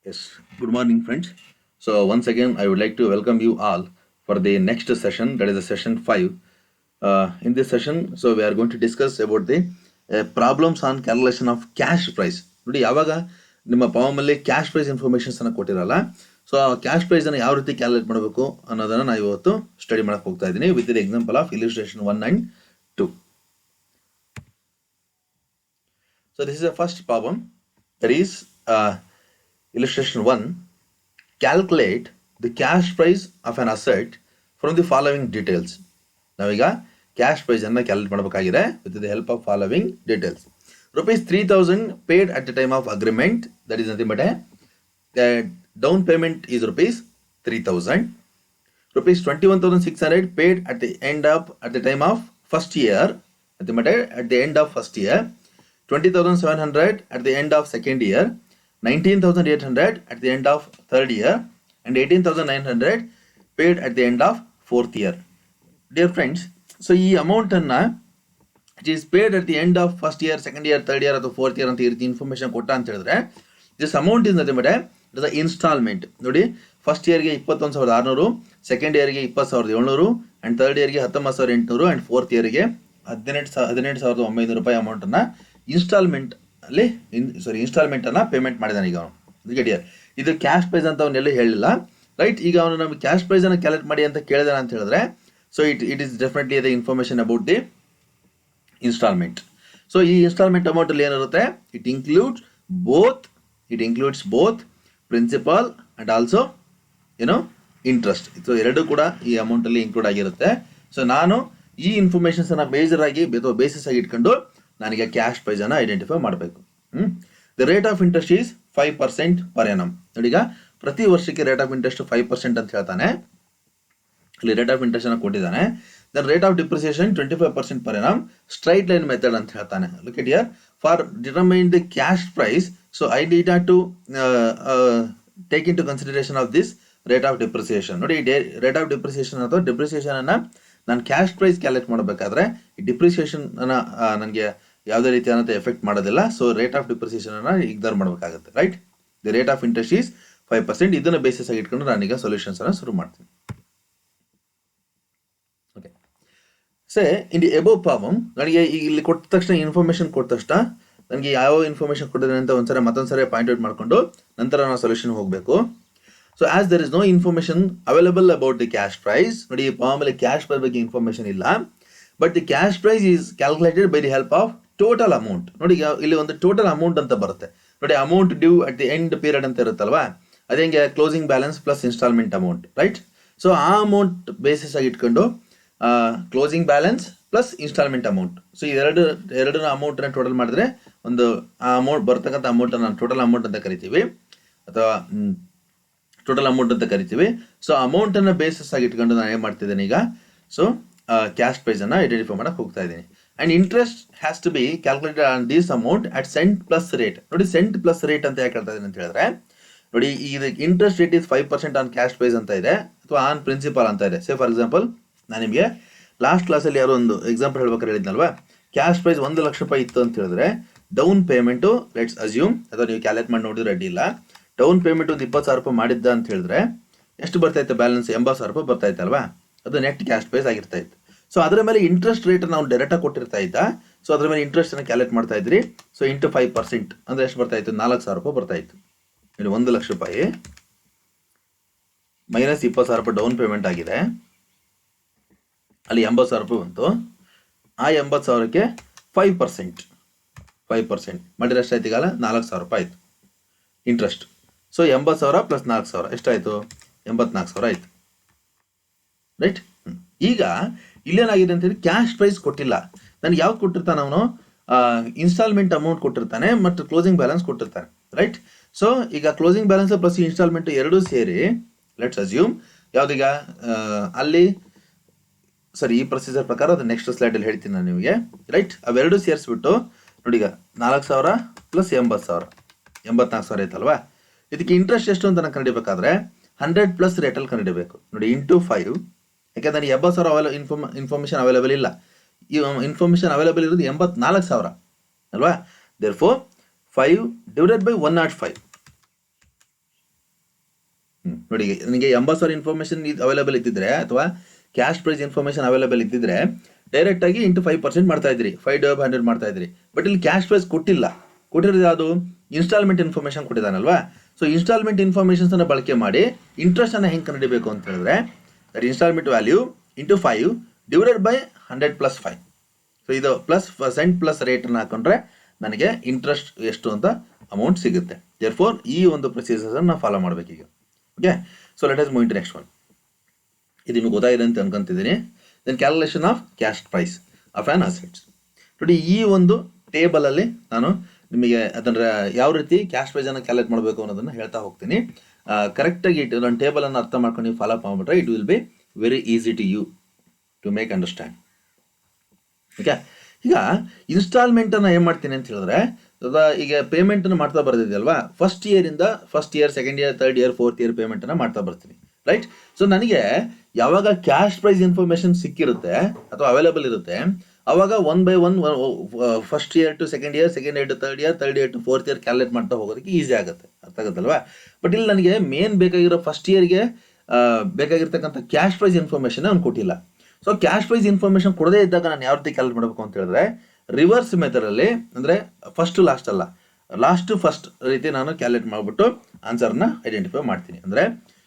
Yes, good morning, friends. So, once again, I would like to welcome you all for the next session, that is the session 5. In this session, so we are going to discuss about the problems on calculation of cash price. ನೋಡಿ ಯಾವಾಗ ನಿಮ್ಮ ಪಾವಮಲ್ಲಿ cash prize informations ಅನ್ನು ಕೊಟ್ಟಿರಲ್ಲ, so ಆ cash prize ಅನ್ನು ಯಾವ ರೀತಿ calculate ಮಾಡಬೇಕು ಅನ್ನೋದನ್ನ ನಾವು ಇವತ್ತು ಸ್ಟಡಿ ಮಾಡಕ್ ಹೋಗ್ತಾ ಇದ್ದೀನಿ with the example of illustration 1 and 2. So this is the first problem, that is illustration 1. Calculate the cash price of an asset from the following details. ನಾವೀಗ ಕ್ಯಾಶ್ ಪ್ರೈಸ್ ಅನ್ನ ಕ್ಯಾಲ್ಕುಲೇಟ್ ಮಾಡಬೇಕಾಗಿದೆ with the help of following details. Rupees 3,000 paid at the time of agreement, that is nothing but a down payment is rupees 3,000. Rupees 21,600 paid at the time of first year, nothing but at the end of first year. 20,700 at the end of second year. 19,800 at the end of third year, and 18,900 paid at the end of fourth year. Dear friends, so ಈ amount ಅನ್ನ it is paid at the end of first year, second year, third year ಅಥವಾ fourth year ಅಂತ ಈ ರೀತಿ information ಕೊಟ್ಟ ಅಂತ ಹೇಳಿದ್ರೆ this amount is nothing but it is instalment. ನೋಡಿ, ಫಸ್ಟ್ ಇಯರ್ಗೆ 21,600, ಸೆಕೆಂಡ್ ಇಯರ್ಗೆ 20,700, ಅಂಡ್ ಥರ್ಡ್ ಇಯರ್ಗೆ 19,800, ಅಂಡ್ ಫೋರ್ತ್ ಇಯರ್ಗೆ 18,900 ರೂಪಾಯಿ ಅಮೌಂಟ್ ಅನ್ನ ಇನ್ಸ್ಟಾಲ್ಮೆಂಟ್ ಅನ್ನ ಪೇಮೆಂಟ್ ಮಾಡಿದಾನೆ ಈಗ ಅವನು. ಇದು ಕ್ಯಾಶ್ ಪ್ರೈಸ್ ಅಂತ ಅವನ್ನೆಲ್ಲ ಹೇಳಿಲ್ಲ, ರೈಟ್? ಈಗ ಅವನು ನಮಗೆ ಕ್ಯಾಶ್ ಪ್ರೈಸ್ ಅನ್ನ ಕ್ಯಾಲ್ಕುಲೇಟ್ ಮಾಡಿ ಅಂತ ಕೇಳಿದಾನೆ ಅಂತ ಹೇಳಿದ್ರೆ, so it is definitely the information about the instalment. So ಈ ಇನ್ಸ್ಟಾಲ್ಮೆಂಟ್ ಅಮೌಂಟ್ ಅಲ್ಲಿ ಏನಿರುತ್ತೆ, it includes both principal and also interest. So ಎರಡು ಕೂಡ ಈ ಅಮೌಂಟ್ ಅಲ್ಲಿ ಇನ್ಕ್ಲೂಡ್ ಆಗಿರುತ್ತೆ. ಸೊ ನಾನು ಈ ಇನ್ಫಾರ್ಮೇಶನ್ಸ್ ಅನ್ನ ಬೇಜರ್ ಆಗಿ ಬೇಸಿಸ್ ಆಗಿ ಇಟ್ಕೊಂಡು ನನಗೆ ಕ್ಯಾಶ್ ಪ್ರೈಸ್ ಅನ್ನ ಐಡೆಂಟಿಫೈ ಮಾಡಬೇಕು. The rate of interest is 5% per annum. ನೋಡಿ, ಈಗ ಪ್ರತಿ ವರ್ಷಕ್ಕೆ ರೇಟ್ ಆಫ್ ಇಂಟ್ರೆಸ್ಟ್ 5% ಅಂತ ಹೇಳ್ತಾನೆ. ಇಲ್ಲಿ ರೇಟ್ ಆಫ್ ಇಂಟ್ರೆಸ್ಟ್ ಅನ್ನ ಕೊಟ್ಟಿದ್ದಾನೆ. Then rate of depreciation 25% per annum, straight line method ಅಂತ ಹೇಳ್ತಾನೆ. Look at here, for determine the cash price, so I need to take into consideration of this rate of depreciation. ನೋಡಿ, rate of depreciation ಅಥವಾ depreciation ಅನ್ನ ನಾನು cash prize calculate ಮಾಡಬೇಕಾದ್ರೆ ಈ depreciation ಅನ್ನ ನನಗೆ ಯಾವುದೇ ರೀತಿಯಾದಂಥ ಎಫೆಕ್ಟ್ ಮಾಡೋದಿಲ್ಲ. ಸೊ ರೇಟ್ ಆಫ್ ಡಿಪ್ರಿಸಿಯೇಷನ್ ಅನ್ನ ಇಗ್ನೋರ್ ಮಾಡಬೇಕಾಗುತ್ತೆ, right? The rate of interest is 5%. ಇದನ್ನ ಬೇಸಿಸ್ ಆಗಿ ಇಟ್ಕೊಂಡು ನಾನೀಗ ಸೊಲ್ಯೂಷನ್ಸ್ ಅನ್ನ ಶುರು ಮಾಡ್ತೀನಿ. Okay, say in the above problem, ನನಗೆ ಇಲ್ಲಿ ಕೊಟ್ಟ ತಕ್ಷಣ ಇನ್ಫಾರ್ಮೇಶನ್ ಕೊಟ್ಟ ತಕ್ಷಣ ನನಗೆ ಯಾವ ಇನ್ಫಾರ್ಮೇಶನ್ ಕೊಟ್ಟಿದ್ದಾನೆ ಅಂತ ಮತ್ತೊಂದ್ಸರಿ ಪಾಯಿಂಟ್ ಔಟ್ ಮಾಡ್ಕೊಂಡು ನಂತರ ನಾವು ಸೊಲ್ಯೂಷನ್ ಹೋಗಬೇಕು. So as there is no information available about the cash price, ನೋಡಿ ಆಮೇಲೆ ಕ್ಯಾಶ್ ಪ್ರೈಸ್ ಬಗ್ಗೆ ಇನ್ಫಾರ್ಮೇಶನ್ ಇಲ್ಲ, but the cash price is calculated by the help of total amount. ನೋಡಿ, ಇಲ್ಲಿ ಒಂದು ಟೋಟಲ್ ಅಮೌಂಟ್ ಅಂತ ಬರುತ್ತೆ. ನೋಡಿ, amount due at the end period ಅಂತ ಇರುತ್ತಲ್ವಾ, ಅದೇ ಹೆಂಗೆ closing balance plus instalment amount, right? So ಆ ಅಮೌಂಟ್ ಬೇಸಿಸ್ ಆಗಿ ಇಟ್ಕೊಂಡು closing balance plus instalment amount, so ಎರಡು ಅಮೌಂಟ್ ಅನ್ನ ಟೋಟಲ್ ಮಾಡಿದ್ರೆ ಒಂದು ಆ ಅಮೌಂಟ್ ಬರ್ತಕ್ಕಂಥ ಅಮೌಂಟ್ ಅನ್ನು ಟೋಟಲ್ ಅಮೌಂಟ್ ಅಂತ ಕರಿತೀವಿ, ಅಥವಾ ಟೋಟಲ್ ಅಮೌಂಟ್ ಅಂತ ಕರಿತೀವಿ. ಸೊ ಅಮೌಂಟ್ ಅನ್ನ ಬೇಸಿಸ್ ಆಗಿ ಇಟ್ಕೊಂಡು ನಾನು ಏನ್ ಮಾಡ್ತಿದ್ದೇನೆ ಈಗ, ಸೊ ಕ್ಯಾಶ್ ಪ್ರೈಸ್ ಅನ್ನ ಐಡೆಂಟಿಫೈ ಮಾಡಕ್ ಹೋಗ್ತಾ ಇದ್ದೀನಿ. And interest has to be calculated on this amount at cent plus rate. ನೋಡಿ, ಸೆಂಟ್ ಪ್ಲಸ್ ರೇಟ್ ಅಂತ ಯಾಕೆ ಹೇಳ್ತಾ ಇದ್ದೀನಿ ಅಂತ ಹೇಳಿದ್ರೆ, ನೋಡಿ, ಇದು interest rate is 5% on cash price ಅಂತ ಇದೆ, ಅಥವಾ ಆನ್ ಪ್ರಿನ್ಸಿಪಲ್ ಅಂತ ಇದೆ. ಸೇ ಫಾರ್ ಎಕ್ಸಾಂಪಲ್, ನಾನು ನಿಮಗೆ ಲಾಸ್ಟ್ ಕ್ಲಾಸಲ್ಲಿ ಯಾರೋ ಒಂದು ಎಕ್ಸಾಂಪಲ್ ಹೇಳ್ಬೇಕಾದ್ರೆ ಹೇಳಿದ್ನಲ್ವಾ, ಕ್ಯಾಶ್ ಪ್ರೈಸ್ 1 ಲಕ್ಷ ರೂಪಾಯಿ ಇತ್ತು ಅಂತ ಹೇಳಿದ್ರೆ ಡೌನ್ ಪೇಮೆಂಟು, ಲೆಟ್ಸ್ ಅಸ್ಯೂಮ್, ಅಥವಾ ನೀವು ಕ್ಯಾಲ್ಕುಲೇಟ್ ಮಾಡಿ ನೋಡಿದ್ರೆ ಅಡ್ಡಿಲ್ಲ, ಡೌನ್ ಪೇಮೆಂಟ್ ಒಂದು 20,000 ರೂಪಾಯಿ ಮಾಡಿದ್ದ ಅಂತ ಹೇಳಿದ್ರೆ ಎಷ್ಟು ಬರ್ತಾ ಇತ್ತು ಬ್ಯಾಲೆನ್ಸ್? 80,000 ರೂಪಾಯಿ ಬರ್ತಾ ಇತ್ತಲ್ವಾ, ಅದು ನೆಟ್ ಕ್ಯಾಶ್ ಪ್ರೈಸ್ ಆಗಿರ್ತಾ ಇತ್ತು. ಸೊ ಅದರ ಮೇಲೆ ಇಂಟ್ರೆಸ್ಟ್ ರೇಟ್ ನಾವು ಡೈರೆಕ್ಟ್ ಆಗಿ ಕೊಟ್ಟಿರ್ತಾ ಇದ್ದ, ಸೊ ಅದರ ಮೇಲೆ ಇಂಟ್ರೆಸ್ಟ್ ಅನ್ನ ಕ್ಯಾಲ್ಕುಲೇಟ್ ಮಾಡ್ತಾ ಇದ್ರಿ. ಸೊ ಇಂಟು 5% ಅಂದ್ರೆ ಎಷ್ಟು ಬರ್ತಾ ಇತ್ತು? 4,000 ರೂಪಾಯಿ ಬರ್ತಾ ಇತ್ತು. ಇಲ್ಲಿ 1 ಲಕ್ಷ ರೂಪಾಯಿ ಮೈನಸ್ 20,000 ರೂಪಾಯಿ ಡೌನ್ ಪೇಮೆಂಟ್ ಆಗಿದೆ, ಅಲ್ಲಿ 80,000 ರೂಪಾಯಿ ಬಂತು. ಆ 80,000ಕ್ಕೆ 5% ಮಾಡಿದ್ರೆ ಎಷ್ಟಾಯ್ತು? ಈಗಲ್ಲ 4,000 ರೂಪಾಯಿ ಆಯ್ತು ಇಂಟ್ರೆಸ್ಟ್. ಸೊ 80,000 ಪ್ಲಸ್ 4,000 ಎಷ್ಟಾಯ್ತು? 84,000 ಆಯ್ತು, ರೈಟ್? ಈಗ ಇಲ್ಲೇನಾಗಿದೆ ಅಂತ ಹೇಳಿ, ಕ್ಯಾಶ್ ಪ್ರೈಸ್ ಕೊಟ್ಟಿಲ್ಲ ನನಗೆ. ಯಾವ್ದು ಕೊಟ್ಟಿರ್ತಾನೆ ಅವನು? ಇನ್ಸ್ಟಾಲ್ಮೆಂಟ್ ಅಮೌಂಟ್ ಕೊಟ್ಟಿರ್ತಾನೆ ಮತ್ತು ಕ್ಲೋಸಿಂಗ್ ಬ್ಯಾಲೆನ್ಸ್ ಕೊಟ್ಟಿರ್ತಾನೆ, ರೈಟ್? ಸೊ ಈಗ ಕ್ಲೋಸಿಂಗ್ ಬ್ಯಾಲೆನ್ಸ್ ಪ್ಲಸ್ ಇನ್ಸ್ಟಾಲ್ಮೆಂಟ್ ಎರಡೂ ಸೇರಿ, ಲೆಟ್ಸ್ ಅಸ್ಯೂಮ್, ಯಾವ್ದೀಗ ಅಲ್ಲಿ ಸರಿ, ಈ ಪ್ರೊಸೀಜರ್ ಪ್ರಕಾರ ಅದು ನೆಕ್ಸ್ಟ್ ಸ್ಲೈಡ್ ಅಲ್ಲಿ ಹೇಳ್ತೀನಿ ನಾನು ನಿಮಗೆ, ರೈಟ್? ಅವೆರಡು ಸೇರಿಸ್ಬಿಟ್ಟು ನೋಡಿ, ಈಗ 4,000 ಪ್ಲಸ್ 80,000 84,000 ಆಯ್ತಲ್ವಾ. ಇದಕ್ಕೆ ಇಂಟ್ರೆಸ್ಟ್ ಎಷ್ಟು ಅಂತ ನಾನು ಕಂಡಿಬೇಕಾದ್ರೆ 100 ಪ್ಲಸ್ ರೇಟಲ್ಲಿ ಕಂಡಿಡಬೇಕು. ನೋಡಿ, ಇಂಟು 5, ಯಾಕಂದ್ರೆ ನನಗೆ 80,000 ಇನ್ಫಾರ್ಮೇಶನ್ ಅವೈಲೇಬಲ್ ಇಲ್ಲ. ಈ ಇನ್ಫಾರ್ಮೇಶನ್ ಅವೈಲೇಬಲ್ ಇರೋದು 84,000 ಅಲ್ವಾ. ದೇರ್ಫೋರ್ 5 ಡಿವೈಡೆಡ್ ಬೈ 105, ನೋಡಿ ನನಗೆ 80,000 ಇನ್ಫಾರ್ಮೇಷನ್ ಅವೈಲೇಬಲ್ ಇದ್ದಿದ್ರೆ ಅಥವಾ ಕ್ಯಾಶ್ ಪ್ರೈಸ್ ಇನ್ಫಾರ್ಮೇಷನ್ ಅವೈಲೇಬಲ್ ಇದ್ದಿದ್ರೆ ಡೈರೆಕ್ಟಾಗಿ ಇಂಟು 5% ಮಾಡ್ತಾ ಇದ್ರಿ, 5/100 ಮಾಡ್ತಾ ಇದ್ರಿ. ಬಟ್ ಇಲ್ಲಿ ಕ್ಯಾಶ್ ಪ್ರೈಸ್ ಕೊಟ್ಟಿರೋದು ಯಾವುದು, ಇನ್ಸ್ಟಾಲ್ಮೆಂಟ್ ಇನ್ಫಾರ್ಮೇಷನ್ ಕೊಟ್ಟಿದ್ದಾನಲ್ವಾ. ಸೊ ಇನ್ಸ್ಟಾಲ್ಮೆಂಟ್ ಇನ್ಫಾರ್ಮೇಷನ್ಸ್ ಅನ್ನು ಬಳಕೆ ಮಾಡಿ ಇಂಟ್ರೆಸ್ಟ್ ಅನ್ನು ಹೆಂಗೆ ಕಂಡುಹಿಡಿಬೇಕು ಅಂತ ಹೇಳಿದ್ರೆ that instalment value into 5 divided by 100 + 5. So ಇದು +% ಪ್ಲಸ್ ರೇಟನ್ನು ಹಾಕೊಂಡ್ರೆ ನನಗೆ ಇಂಟ್ರೆಸ್ಟ್ ಎಷ್ಟು ಅಂತ ಅಮೌಂಟ್ ಸಿಗುತ್ತೆ. ದೇರ್ಫೋರ್ ಈ ಒಂದು ಪ್ರೊಸೀಜರ್ಸ್ ನಾವು ಫಾಲೋ ಮಾಡಬೇಕೀಗ. Okay, so let us move into next one. ಇದು ನಿಮಗೆ ಗೊತ್ತಾಗಿದೆ ಅಂತ ಅನ್ಕೊಂತಿದ್ದೀನಿ. Then calculation of cash price of on assets. ನೋಡಿ ಈ ಒಂದು ಟೇಬಲಲ್ಲಿ ನಾನು ನಿಮಗೆ ಅದನ್ನು ಯಾವ ರೀತಿ ಕ್ಯಾಶ್ ಪ್ರೈಸನ್ನು ಕ್ಯಾಲ್ಕುಲೇಟ್ ಮಾಡಬೇಕು ಅನ್ನೋದನ್ನು ಹೇಳ್ತಾ ಹೋಗ್ತೀನಿ. ಕರೆಕ್ಟಾಗಿ ನನ್ನ ಟೇಬಲನ್ನು ಅರ್ಥ ಮಾಡ್ಕೊಂಡು ನೀವು ಫಾಲೋ ಮಾಡಿಬಿಟ್ರೆ it will be very easy to you to make understand. Okay, ಈಗ ಇನ್ಸ್ಟಾಲ್ಮೆಂಟನ್ನು ಏನು ಮಾಡ್ತೀನಿ ಅಂತ ಹೇಳಿದ್ರೆ ಈಗ ಪೇಮೆಂಟನ್ನು ಮಾಡ್ತಾ ಬರ್ತಿದೆಯಲ್ವಾ, first year, second year, third year, fourth year ಪೇಮೆಂಟನ್ನು ಮಾಡ್ತಾ ಬರ್ತೀನಿ. ರೈಟ್. ಸೊ ನನಗೆ ಯಾವಾಗ ಕ್ಯಾಶ್ ಪ್ರೈಸ್ ಇನ್ಫಾರ್ಮೇಷನ್ ಸಿಕ್ಕಿರುತ್ತೆ ಅಥವಾ ಅವೈಲೇಬಲ್ ಇರುತ್ತೆ ಅವಾಗ 1 by 1 first year to second year to third year to fourth year calculate ಮಾಡ್ತಾ ಹೋಗೋದಕ್ಕೆ ಈಸಿ ಆಗುತ್ತೆ, ಅರ್ಥ ಆಗುತ್ತಲ್ವಾ. ಬಟ್ ಇಲ್ಲಿ ನನಗೆ ಮೇನ್ ಬೇಕಾಗಿರೋ ಫಸ್ಟ್ ಇಯರ್ಗೆ ಬೇಕಾಗಿರ್ತಕ್ಕಂಥ ಕ್ಯಾಶ್ ಪ್ರೈಸ್ ಇನ್ಫಾರ್ಮೇಷನ್ ಅವ್ನು ಕೊಟ್ಟಿಲ್ಲ. ಸೊ ಕ್ಯಾಶ್ ಪ್ರೈಸ್ ಇನ್ಫಾರ್ಮೇಷನ್ ಕೊಡದೇ ಇದ್ದಾಗ ನಾನು ಯಾವ ರೀತಿ ಕ್ಯಾಲ್ಕುಲೇಟ್ ಮಾಡಬೇಕು ಅಂತ ಹೇಳಿದ್ರೆ ರಿವರ್ಸ್ ಮೆಥಡಲ್ಲಿ, ಅಂದರೆ ಫಸ್ಟ್ ಲಾಸ್ಟ್ ಅಲ್ಲ, ಲಾಸ್ಟ್ ಫಸ್ಟ್ ರೀತಿ ನಾನು ಕ್ಯಾಲ್ಕುಲೇಟ್ ಮಾಡಿಬಿಟ್ಟು ಆನ್ಸರ್ನ ಐಡೆಂಟಿಫೈ ಮಾಡ್ತೀನಿ. ಅಂದರೆ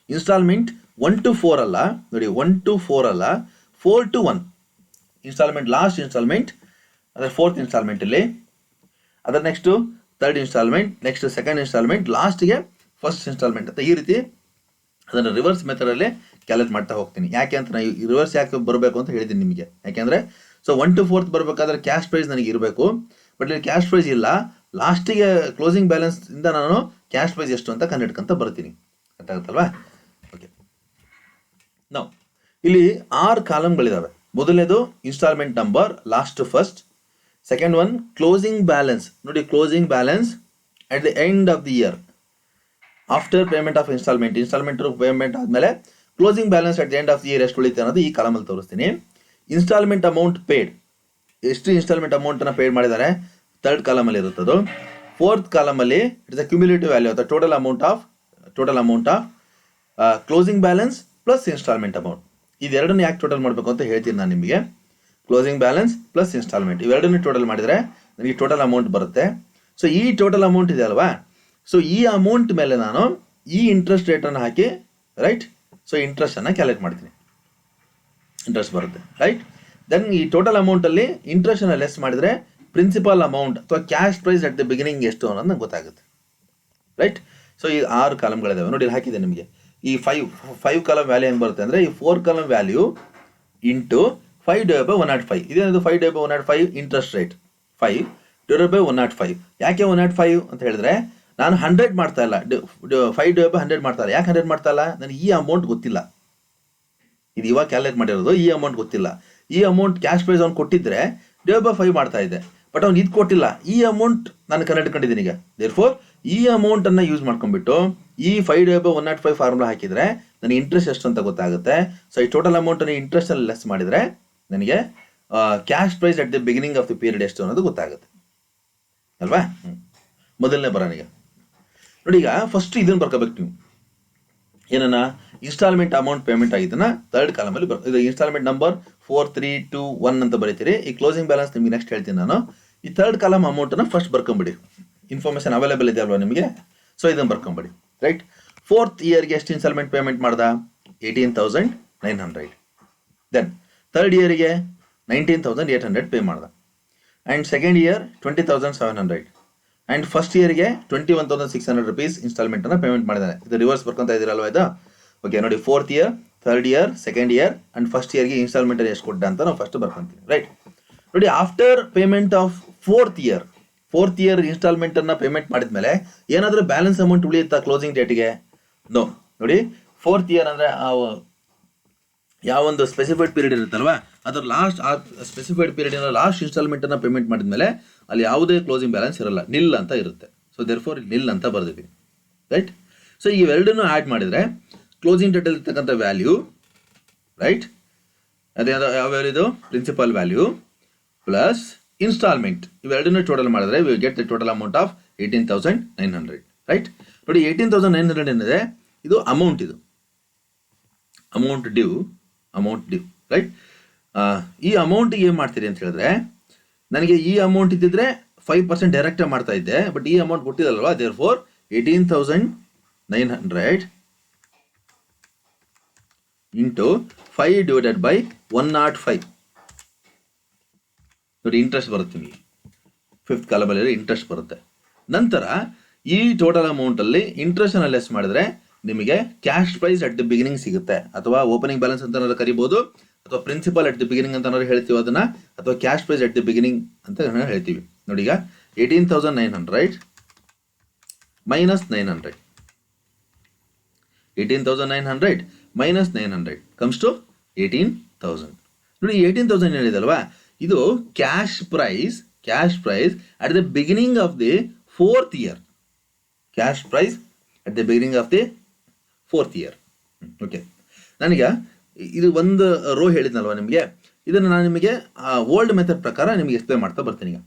ಇನ್ಸ್ಟಾಲ್ಮೆಂಟ್ 1 to 4 ಅಲ್ಲ, ನೋಡಿ 1 to 4 ಅಲ್ಲ, 4 to 1 ಇನ್ಸ್ಟಾಲ್ಮೆಂಟ್, ಲಾಸ್ಟ್ ಇನ್ಸ್ಟಾಲ್ಮೆಂಟ್ ಅಂದರೆ ಫೋರ್ತ್ ಇನ್ಸ್ಟಾಲ್ಮೆಂಟಲ್ಲಿ, ಅದರ next third instalment, next second instalment, ಲಾಸ್ಟ್ಗೆ ಫಸ್ಟ್ ಇನ್ಸ್ಟಾಲ್ಮೆಂಟ್ ಅಂತ ಈ ರೀತಿ ಅದನ್ನು ರಿವರ್ಸ್ ಮೆಥಡಲ್ಲೇ ಕ್ಯಾಲ್ಕುಲೇಟ್ ಮಾಡ್ತಾ ಹೋಗ್ತೀನಿ. ಯಾಕೆ ಅಂತ ನಾನು ರಿವರ್ಸ್ ಯಾಕೆ ಬರಬೇಕು ಅಂತ ಹೇಳಿದ್ದೀನಿ ನಿಮಗೆ. ಯಾಕೆಂದರೆ ಸೊ 1 to 4 ಬರಬೇಕಾದ್ರೆ ಕ್ಯಾಶ್ ಪ್ರೈಸ್ ನನಗೆ ಇರಬೇಕು, ಬಟ್ ಇಲ್ಲಿ ಕ್ಯಾಶ್ ಪ್ರೈಸ್ ಇಲ್ಲ. ಲಾಸ್ಟಿಗೆ ಕ್ಲೋಸಿಂಗ್ ಬ್ಯಾಲೆನ್ಸ್ ಇಂದ ನಾನು ಕ್ಯಾಶ್ ಪ್ರೈಸ್ ಎಷ್ಟು ಅಂತ ಕಂಡುಹಿಡ್ಕೊಂತ ಬರ್ತೀನಿ, ಗೊತ್ತಾಗುತ್ತಲ್ವಾ. ಓಕೆ, ನಾವು ಇಲ್ಲಿ 6 ಕಾಲಮ್ಗಳಿದಾವೆ. ಮೊದಲನೇದು instalment number, last first. Second one closing balance. ನೋಡಿ closing balance at the end of the year after payment of instalment payment ಆದಮೇಲೆ closing balance at the end of the year ಎಷ್ಟು ಉಳಿತೆ ಅನ್ನೋದು ಈ ಕಾಲಮಲ್ಲಿ ತೋರಿಸ್ತೀನಿ. ಇನ್ಸ್ಟಾಲ್ಮೆಂಟ್ ಅಮೌಂಟ್ ಪೇಡ್, ಎಷ್ಟು instalment ಅಮೌಂಟನ್ನು ಪೇಡ್ ಮಾಡಿದ್ದಾರೆ ಥರ್ಡ್ ಕಾಲಮಲ್ಲಿ ಇರುತ್ತದು. ಫೋರ್ತ್ ಕಾಲಮಲ್ಲಿ ಇಟ್ಸ್ ಅ ಕ್ಯುಮ್ಯುಲೇಟಿವ್ ವ್ಯಾಲ್ಯೂ ಅಥವಾ total amount of closing balance plus instalment amount. ಇದೆರಡನ್ನು ಯಾಕೆ ಟೋಟಲ್ ಮಾಡಬೇಕು ಅಂತ ಹೇಳ್ತೀನಿ ನಾನು ನಿಮಗೆ. ಕ್ಲೋಸಿಂಗ್ ಬ್ಯಾಲೆನ್ಸ್ ಪ್ಲಸ್ ಇನ್ಸ್ಟಾಲ್ಮೆಂಟ್ ಇವೆರಡನ್ನು ಟೋಟಲ್ ಮಾಡಿದರೆ ನನಗೆ ಟೋಟಲ್ ಅಮೌಂಟ್ ಬರುತ್ತೆ. ಸೊ ಈ ಟೋಟಲ್ ಅಮೌಂಟ್ ಇದೆ ಅಲ್ವಾ, ಸೊ ಈ ಅಮೌಂಟ್ ಮೇಲೆ ನಾನು ಈ ಇಂಟ್ರೆಸ್ಟ್ ರೇಟನ್ನು ಹಾಕಿ, ರೈಟ್, ಸೊ ಇಂಟ್ರೆಸ್ಟನ್ನು ಕ್ಯಾಲ್ಕುಲೇಟ್ ಮಾಡ್ತೀನಿ, ಇಂಟ್ರೆಸ್ಟ್ ಬರುತ್ತೆ, ರೈಟ್. ದೆನ್ ಈ ಟೋಟಲ್ ಅಮೌಂಟಲ್ಲಿ ಇಂಟ್ರೆಸ್ಟನ್ನು ಲೆಸ್ ಮಾಡಿದರೆ ಪ್ರಿನ್ಸಿಪಲ್ ಅಮೌಂಟ್ ಅಥವಾ cash price at the beginning ಎಷ್ಟು ಅನ್ನೋದು ನಂಗೆ ಗೊತ್ತಾಗುತ್ತೆ, ರೈಟ್. ಸೊ ಈ 6 ಕಾಲಮ್ಗಳಿದಾವೆ ನೋಡಿ, ಹಾಕಿದೆ ನಿಮಗೆ. ಈ 5 ಕಾಲಮ್ ವ್ಯಾಲ್ಯೂ ಹೆಂಗೆ ಬರುತ್ತೆ ಅಂದರೆ ಈ 4 column value into 5/105. ಇದೇನದು 5/105 interest rate, 5/105. ಯಾಕೆ 105 ಅಂತ ಹೇಳಿದ್ರೆ ನಾನು 100 ಮಾಡ್ತಾ ಇಲ್ಲ, 5/100 ಮಾಡ್ತಾ ಇಲ್ಲ. ಯಾಕೆ 100 ಮಾಡ್ತಾ ಇಲ್ಲ, ನನಗೆ ಈ ಅಮೌಂಟ್ ಗೊತ್ತಿಲ್ಲ. ಇದು ಇವಾಗ ಕ್ಯಾಲ್ಕುಲೇಟ್ ಮಾಡಿರೋದು, ಈ ಅಮೌಂಟ್ ಗೊತ್ತಿಲ್ಲ. ಈ ಅಮೌಂಟ್ ಕ್ಯಾಶ್ ಪ್ರೈಸ್ ಅವ್ನು ಕೊಟ್ಟಿದ್ರೆ /5 ಮಾಡ್ತಾ ಇದ್ದೆ, ಬಟ್ ಅವ್ನು ಇದು ಕೊಟ್ಟಿಲ್ಲ. ಈ ಅಮೌಂಟ್ ನಾನು ಕಂಡುಹಿಡ್ಕೊಂಡಿದ್ದೀನಿ ಈಗ. ದೇರ್ಫೋರ್ ಈ ಅಮೌಂಟನ್ನು ಯೂಸ್ ಮಾಡ್ಕೊಂಡ್ಬಿಟ್ಟು ಈ 5/105 ಫಾರ್ಮುಲಾ ಹಾಕಿದರೆ ನನಗೆ ಇಂಟ್ರೆಸ್ಟ್ ಎಷ್ಟು ಅಂತ ಗೊತ್ತಾಗುತ್ತೆ. ಸೊ ಈ ಟೋಟಲ್ ಅಮೌಂಟನ್ನು ಇಂಟ್ರೆಸ್ಟಲ್ಲಿ ಲೆಸ್ ಮಾಡಿದರೆ ನನಗೆ cash price at the beginning of the period ಎಷ್ಟು ಅನ್ನೋದು ಗೊತ್ತಾಗುತ್ತೆ ಅಲ್ವಾ. ಮೊದಲನೇ ಬರೋಣ ಈಗ ನೋಡಿ. ಈಗ ಫಸ್ಟ್ ಇದನ್ನು ಬರ್ಕೋಬೇಕು ನೀವು, ಏನನ್ನ ಇನ್ಸ್ಟಾಲ್ಮೆಂಟ್ ಅಮೌಂಟ್ ಪೇಮೆಂಟ್ ಆಗಿದ್ದನ್ನ ಥರ್ಡ್ ಕಾಲಮಲ್ಲಿ ಇದು ಇನ್ಸ್ಟಾಲ್ಮೆಂಟ್ ನಂಬರ್ 4321 ಅಂತ ಬರೀತೀರಿ. ಈ ಕ್ಲೋಸಿಂಗ್ ಬ್ಯಾಲೆನ್ಸ್ ನಿಮಗೆ ನೆಕ್ಸ್ಟ್ ಹೇಳ್ತೀನಿ ನಾನು. ಈ ಥರ್ಡ್ ಕಾಲಮ್ ಅಮೌಂಟನ್ನು ಫಸ್ಟ್ ಬರ್ಕೊಂಬಿಡಿ, ಇನ್ಫಾರ್ಮೇಷನ್ ಅವೈಲೇಬಲ್ ಇದೆ ಅಲ್ವಾ ನಿಮಗೆ. ಸೊ ಇದನ್ನು ಬರ್ಕೊಂಬಿಡಿ, ರೈಟ್. ಫೋರ್ತ್ ಇಯರ್ಗೆ ಎಷ್ಟು ಇನ್ಸ್ಟಾಲ್ಮೆಂಟ್ ಪೇಮೆಂಟ್ ಮಾಡ್ದ, 18,900. ದೆನ್ ಥರ್ಡ್ ಇಯರಿಗೆ 19,800 ಪೇ ಮಾಡ್ದ. And second year 20,700. And first ಇಯರ್ಗೆ 21,600 rupees ಇನ್ಸ್ಟಾಲ್ಮೆಂಟನ್ನು ಪೇಮೆಂಟ್ ಮಾಡಿದ್ದಾನೆ. ಇದು ರಿವರ್ಸ್ ಬರ್ಕೊತಾ ಇದ್ದೀರಲ್ವ ಇದು. ಓಕೆ ನೋಡಿ, fourth year, third year, second year and first ಇಯರ್ಗೆ ಇನ್ಸ್ಟಾಲ್ಮೆಂಟಲ್ಲಿ ಎಷ್ಟು ಕೊಟ್ಟ ಅಂತ ನಾವು ಫಸ್ಟ್ ಬರ್ಕೊಂತೀವಿ, ರೈಟ್. ನೋಡಿ after payment of fourth year ಇನ್ಸ್ಟಾಲ್ಮೆಂಟನ್ನು ಪೇಮೆಂಟ್ ಮಾಡಿದ್ಮೇಲೆ ಏನಾದರೂ ಬ್ಯಾಲೆನ್ಸ್ ಅಮೌಂಟ್ ಉಳಿಯುತ್ತಾ ಕ್ಲೋಸಿಂಗ್ ಡೇಟ್ಗೆ? ನೋ. ನೋಡಿ ಫೋರ್ತ್ ಇಯರ್ ಅಂದರೆ ಯಾವೊಂದು ಸ್ಪೆಸಿಫೈಡ್ ಪೀರಿಯಡ್ ಇರುತ್ತಲ್ವಾ, ಅದರ ಲಾಸ್ಟ್ ಆ ಸ್ಪೆಸಿಫೈಡ್ ಪೀರಿಯಡಿನ ಲಾಸ್ಟ್ ಇನ್ಸ್ಟಾಲ್ಮೆಂಟನ್ನು ಪೇಮೆಂಟ್ ಮಾಡಿದ್ಮೇಲೆ ಅಲ್ಲಿ ಯಾವುದೇ ಕ್ಲೋಸಿಂಗ್ ಬ್ಯಾಲೆನ್ಸ್ ಇರಲ್ಲ, ನಿಲ್ ಅಂತ ಇರುತ್ತೆ. ಸೊ ದೇರ್ಫೋರ್ ನಿಲ್ ಅಂತ ಬರ್ದಿದ್ದೀನಿ, ರೈಟ್. ಸೊ ಇವೆರಡನ್ನು ಆ್ಯಡ್ ಮಾಡಿದರೆ ಕ್ಲೋಸಿಂಗ್ ಡೇಟಲ್ಲಿ ಇರ್ತಕ್ಕಂಥ ವ್ಯಾಲ್ಯೂ, ರೈಟ್, ಅದೇ ಯಾವ ವ್ಯಾಲ್ಯೂ ಇದು, ಪ್ರಿನ್ಸಿಪಲ್ ವ್ಯಾಲ್ಯೂ ಪ್ಲಸ್ ಇನ್ಸ್ಟಾಲ್ಮೆಂಟ್, ಇವೆರಡನ್ನೂ ಟೋಟಲ್ ಮಾಡಿದ್ರೆ we get the total amount of 18,900, right. ನೋಡಿ 18,900 ಏನಿದೆ ಇದು ಅಮೌಂಟ್, ಇದು ಅಮೌಂಟ್ ಡ್ಯೂ ರೈಟ್. ಈ ಅಮೌಂಟಿಗೆ ಏನು ಮಾಡ್ತೀರಿ ಅಂತ ಹೇಳಿದ್ರೆ, ನನಗೆ ಈ ಅಮೌಂಟ್ ಇದ್ದಿದ್ರೆ 5% ಡೈರೆಕ್ಟಾಗಿ ಮಾಡ್ತಾ ಇದ್ದೆ, ಬಟ್ ಈ ಅಮೌಂಟ್ ಕೊಟ್ಟಿದ್ದಲ್ವಾ, therefore 18,900 into 5 divided by 105 ನೋಡಿ, ಇಂಟ್ರೆಸ್ಟ್ ಬರುತ್ತೆ ನಿಮಗೆ. ಫಿಫ್ತ್ ಕಾಲಮಲ್ಲಿ ಇಂಟ್ರೆಸ್ಟ್ ಬರುತ್ತೆ. ನಂತರ ಈ ಟೋಟಲ್ ಅಮೌಂಟಲ್ಲಿ ಇಂಟ್ರೆಸ್ಟನ್ನು ಲೆಸ್ ಮಾಡಿದ್ರೆ ನಿಮಗೆ cash price at the beginning ಸಿಗುತ್ತೆ, ಅಥವಾ ಓಪನಿಂಗ್ ಬ್ಯಾಲೆನ್ಸ್ ಅಂತ ಕರಿಬೋದು, ಅಥವಾ ಪ್ರಿನ್ಸಿಪಲ್ ಅಟ್ ದಿ ಬಿಗಿನಿಂಗ್ ಅಂತ ಹೇಳ್ತೀವಿ ಅದನ್ನ, ಅಥವಾ cash price at the beginning ಅಂತ ಹೇಳ್ತೀವಿ. ನೋಡಿ, ಈಗ 18,900 ಮೈನಸ್ 900, 18,900 ಮೈನಸ್ 900 ಕಮ್ಸ್ ಟು 18,000. ನೋಡಿ, 18,000 ಹೇಳಿದಲ್ವಾ, ಇದು cash price at the beginning of the 4th year. Cash price at the beginning of the 4th year. Okay, ನನಗೆ ಇದು ಒಂದು ರೋ ಹೇಳಿದ್ನಲ್ವ ನಿಮಗೆ, ಇದನ್ನು ನಾನು ನಿಮಗೆ ಓಲ್ಡ್ ಮೆಥಡ್ ಪ್ರಕಾರ ನಿಮಗೆ ಎಕ್ಸ್ಪ್ಲೇನ್ ಮಾಡ್ತಾ ಬರ್ತೀನಿ ಈಗ.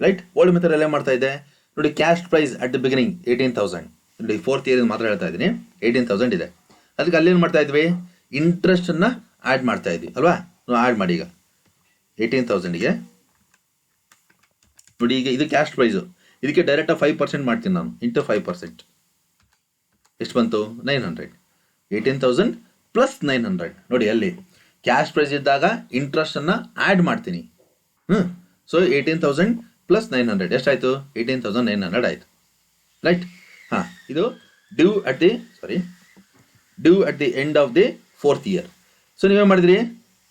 ರೈಟ್, ಓಲ್ಡ್ ಮೆಥಡ್ ಎಲ್ಲ ಮಾಡ್ತಾ ಇದ್ದೆ ನೋಡಿ. Cash price at the beginning 18,000 ನೋಡಿ, 4th ಇಯರ್ ಮಾತ್ರ ಹೇಳ್ತಾ ಇದ್ದೀನಿ. 18,000 ಇದೆ, ಅದಕ್ಕೆ ಅಲ್ಲೇನು ಮಾಡ್ತಾ ಇದ್ವಿ, ಇಂಟ್ರೆಸ್ಟನ್ನು ಆ್ಯಡ್ ಮಾಡ್ತಾ ಇದ್ವಿ ಅಲ್ವಾ. ನಾವು ಆ್ಯಡ್ ಮಾಡಿ ಈಗ 18,000ಗೆ ನೋಡಿ, ಈಗ ಇದು ಕ್ಯಾಶ್ ಪ್ರೈಸು, ಇದಕ್ಕೆ ಡೈರೆಕ್ಟಾಗಿ 5% ಮಾಡ್ತೀನಿ ನಾನು, ಇಂಟು 5%. ಎಷ್ಟು ಬಂತು? 900. 18,000 ಪ್ಲಸ್ 900 ನೋಡಿ, ಅಲ್ಲಿ ಕ್ಯಾಶ್ ಪ್ರೈಸ್ ಇದ್ದಾಗ ಇಂಟ್ರೆಸ್ಟನ್ನು ಆ್ಯಡ್ ಮಾಡ್ತೀನಿ. ಸೊ 18,000 ಪ್ಲಸ್ 900 ಎಷ್ಟಾಯಿತು? 18,900 ಆಯಿತು. ರೈಟ್. ಹಾಂ, ಇದು due at the end of the 4th year. So ನೀವೇನು ಮಾಡಿದ್ರಿ?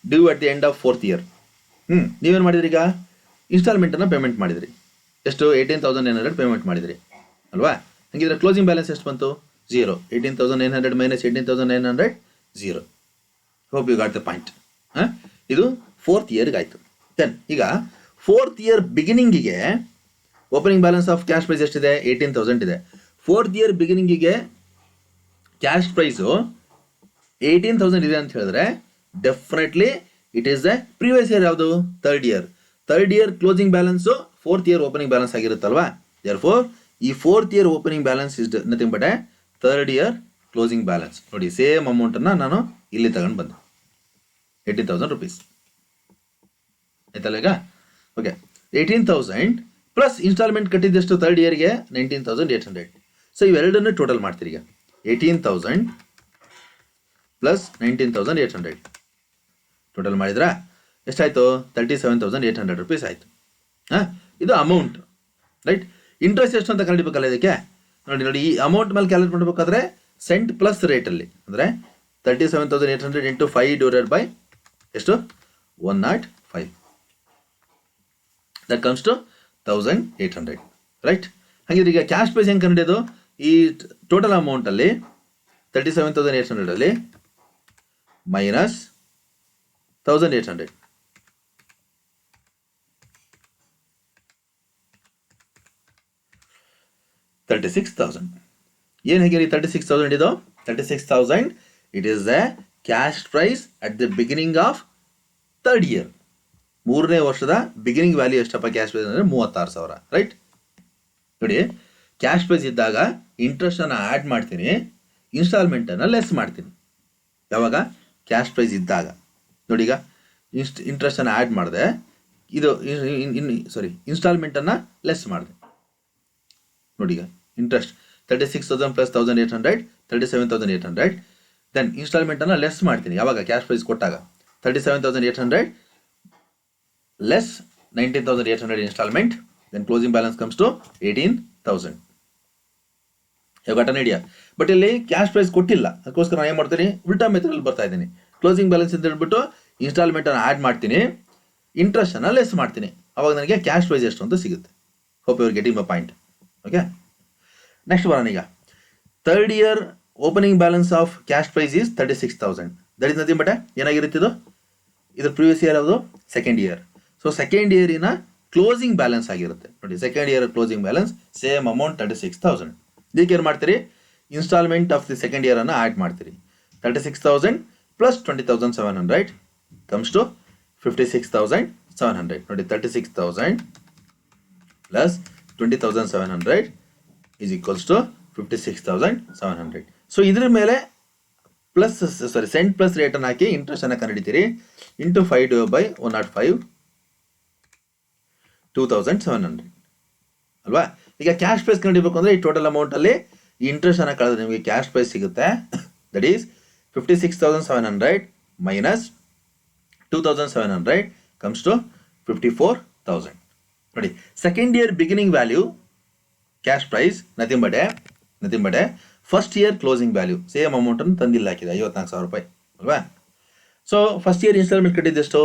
Due at the end of 4th year. ನೀವೇನು ಮಾಡಿದ್ರಿ? ಈಗ ಇನ್ಸ್ಟಾಲ್ಮೆಂಟನ್ನು ಪೇಮೆಂಟ್ ಮಾಡಿದ್ರಿ. ಎಷ್ಟು? 18,900 ಪೇಮೆಂಟ್ ಮಾಡಿದ್ರಿ ಅಲ್ವಾ. ಹಂಗಿದ್ರೆ ಕ್ಲೋಸಿಂಗ್ ಬ್ಯಾಲೆನ್ಸ್ ಎಷ್ಟು ಬಂತು? 0. 18,900 minus 18,900 0. Hope you got the point. ಇದು 4th ಇಯರ್ಗೆ ಆಯಿತು. ದೆನ್ ಈಗ 4th ಇಯರ್ ಬಿಗಿನಿಂಗಿಗೆ opening balance of cash price ಎಷ್ಟಿದೆ? 18,000 ಇದೆ. 4th ಇಯರ್ ಬಿಗಿನಿಂಗಿಗೆ ಕ್ಯಾಶ್ ಪ್ರೈಸು 18,000 ಇದೆ ಅಂತ ಹೇಳಿದ್ರೆ definitely it is the previous year. ಯಾವುದು? 3rd year. 3rd year closing balance 4th year opening balance ಆಗಿರುತ್ತಲ್ವಾ. ದೇರ್ಫೋರ್ ಈ 4th year opening balance is nothing but 3rd year closing balance. ನೋಡಿ, same ಅಮೌಂಟನ್ನು ನಾನು ಇಲ್ಲಿ ತಗೊಂಡು ಬಂದೆ, 18,000 rupees ಆಯ್ತಲ್ಲ ಈಗ. ಓಕೆ, 18,000 ಪ್ಲಸ್ ಇನ್ಸ್ಟಾಲ್ಮೆಂಟ್ ಕಟ್ಟಿದ್ದೆಷ್ಟು 3rd ಇಯರ್ಗೆ? 19,800. ಸೊ ಇವೆರಡನ್ನು ಟೋಟಲ್ ಮಾಡ್ತೀರಿ ಈಗ. 18,000 ಪ್ಲಸ್ 19,800 ಟೋಟಲ್ ಮಾಡಿದ್ರಾ ಎಷ್ಟಾಯಿತು? 37,800 rupees ಆಯಿತು. ಇದು ಅಮೌಂಟ್. ರೈಟ್. ಇಂಟ್ರೆಸ್ಟ್ ಎಷ್ಟು ಅಂತ ಕಂಡಿಬೇಕಲ್ಲ ಇದಕ್ಕೆ. ನೋಡಿ, ಈ ಅಮೌಂಟ್ ಮೇಲೆ ಕ್ಯಾಲ್ಕುಲೇಟ್ ಮಾಡಬೇಕಾದ್ರೆ ಸೆಂಟ್ ಪ್ಲಸ್ ರೇಟಲ್ಲಿ ಅಂದರೆ 37,800 ಇಂಟು 5 ಡಿವೈಡೆಡ್ ಬೈ ಎಷ್ಟು? 105. That comes to 1,800. ರೈಟ್. ಹಾಗಿದ್ರೆ ಈಗ ಕ್ಯಾಶ್ ಪ್ರೈಸ್ ಹೆಂಗೆ ಕಂಡಿದ್ದು? ಈ ಟೋಟಲ್ ಅಮೌಂಟಲ್ಲಿ 37,800 ಮೈನಸ್ 1,800 36,000. ಏನು ಹೇಗೆ 36,000 ಇದು? 36,000 it is the cash price at the beginning of 3rd year. 3ನೇ ವರ್ಷದ ಬಿಗಿನಿಂಗ್ ವ್ಯಾಲ್ಯೂ ಎಷ್ಟಪ್ಪ ಕ್ಯಾಶ್ ಪ್ರೈಸ್ ಅಂದರೆ? 36,000. ರೈಟ್. ನೋಡಿ, ಕ್ಯಾಶ್ ಪ್ರೈಸ್ ಇದ್ದಾಗ ಇಂಟ್ರೆಸ್ಟನ್ನು ಆ್ಯಡ್ ಮಾಡ್ತೀನಿ, ಇನ್ಸ್ಟಾಲ್ಮೆಂಟನ್ನು ಲೆಸ್ ಮಾಡ್ತೀನಿ. ಯಾವಾಗ? ಕ್ಯಾಶ್ ಪ್ರೈಸ್ ಇದ್ದಾಗ. ನೋಡಿ, ಈಗ ಇಂಟ್ರೆಸ್ಟನ್ನು ಆ್ಯಡ್ ಮಾಡಿದೆ, ಇದು ಇನ್ಸ್ಟಾಲ್ಮೆಂಟನ್ನು ಲೆಸ್ ಮಾಡಿದೆ. ನೋಡಿ, ಈಗ ಇಂಟ್ರೆಸ್ಟ್ 36,000 ಪ್ಲಸ್ 1,800 37,800. ದೆನ್ ಇನ್ಸ್ಟಾಲ್ಮೆಂಟನ್ನು ಲೆಸ್ ಮಾಡ್ತೀನಿ. ಯಾವಾಗ? ಕ್ಯಾಶ್ ಪ್ರೈಸ್ ಕೊಟ್ಟಾಗ. 37,800 less 19,800 instalment. Then closing balance comes to 18,000. Got an idea? But ಇಲ್ಲಿ ಕ್ಯಾಶ್ ಪ್ರೈಸ್ ಕೊಟ್ಟಿಲ್ಲ, ಅದಕ್ಕೋಸ್ಕರ ನಾನು ಏನು ಮಾಡ್ತೀನಿ? ಉಲ್ಟಾ ಮೆಥಡಲ್ಲಿ ಬರ್ತಾ ಇದ್ದೀನಿ. ಕ್ಲೋಸಿಂಗ್ ಬ್ಯಾಲೆನ್ಸ್ ಅಂತ ಹೇಳ್ಬಿಟ್ಟು ಇನ್ಸ್ಟಾಲ್ಮೆಂಟನ್ನು ಆ್ಯಡ್ ಮಾಡ್ತೀನಿ, ಇಂಟ್ರೆಸ್ಟನ್ನು ಲೆಸ್ ಮಾಡ್ತೀನಿ. ಅವಾಗ ನನಗೆ ಕ್ಯಾಶ್ ಪ್ರೈಸ್ ಎಷ್ಟು ಅಂತ ಸಿಗುತ್ತೆ. Hope you are getting my point. Okay, next ಬರೋಣ. ಈಗ 3rd year opening balance of cash price is 36,000. That is nothing but ಏನಾಗಿರುತ್ತೆ ಇದು? ಇದ್ರ ಪ್ರೀವಿಯಸ್ ಇಯರ್ ಯಾವುದು? 2nd year. ಸೊ 2nd ಇಯರಿನ ಕ್ಲೋಸಿಂಗ್ ಬ್ಯಾಲೆನ್ಸ್ ಆಗಿರುತ್ತೆ. ನೋಡಿ, 2nd year closing balance same amount 36,000. ಇದಕ್ಕೆ ಏನು ಮಾಡ್ತೀರಿ? ಇನ್ಸ್ಟಾಲ್ಮೆಂಟ್ ಆಫ್ ದಿ 2nd ಇಯರನ್ನು ಆ್ಯಡ್ ಮಾಡ್ತೀರಿ. 36,000 ಪ್ಲಸ್ 20,700 ಕಮ್ಸ್ ಟು 56,700. ನೋಡಿ, 36,000 plus 20,700 is equals to 56,700. So ಇದ್ರ ಮೇಲೆ ಪ್ಲಸ್ ಸೆಂಟ್ ಪ್ಲಸ್ ರೇಟನ್ನು ಹಾಕಿ ಇಂಟ್ರೆಸ್ಟನ್ನು ಕಂಡುಹಿಡಿತೀರಿ. ಇಂಟು 5/105 2700 ಅಲ್ವಾ. ಈಗ ಕ್ಯಾಶ್ ಪ್ರೈಸ್ ಕಂಡುಹಿಡಬೇಕು ಅಂದರೆ ಈ ಟೋಟಲ್ ಅಮೌಂಟಲ್ಲಿ ಈ ಇಂಟ್ರೆಸ್ಟನ್ನು ಕಳೆದ್ರೆ ನಿಮಗೆ ಕ್ಯಾಶ್ ಪ್ರೈಸ್ ಸಿಗುತ್ತೆ. That is 56,700 minus 2,700 comes to 54,000. ನೋಡಿ, second year beginning value cash price nothing but first year closing value same ಅಮೌಂಟನ್ನು ತಂದಿಲ್ಲ ಹಾಕಿದೆ 54,000 ರೂಪಾಯಿ ಅಲ್ವಾ. ಸೊ ಫಸ್ಟ್ ಇಯರ್ ಇನ್ಸ್ಟಾಲ್ಮೆಂಟ್ ಕಟ್ಟಿದ್ದೆಷ್ಟು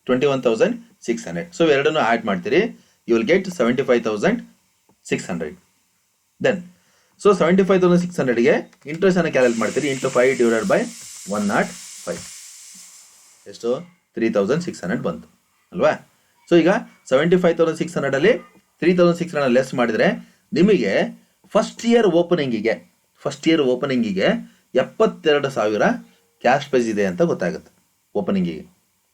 21,600. ಸೊ ಎರಡನ್ನು ಆ್ಯಡ್ ಮಾಡ್ತೀರಿ, you will get 75,600. Then so 75,600ಗೆ ಇಂಟ್ರೆಸ್ಟನ್ನು ಕ್ಯಾಲ್ಕುಲೇಟ್ ಮಾಡ್ತೀರಿ ಇಂಟು 5/105 ಎಷ್ಟು 3,600 ಬಂತು ಅಲ್ವಾ. ಸೊ ಈಗ 75,600ಅಲ್ಲಿ 3,600 ಲೆಸ್ ಮಾಡಿದರೆ ನಿಮಗೆ ಫಸ್ಟ್ ಇಯರ್ ಓಪನಿಂಗಿಗೆ 72,000 ಕ್ಯಾಶ್ ಪ್ರೈಸ್ ಇದೆ ಅಂತ ಗೊತ್ತಾಗುತ್ತೆ.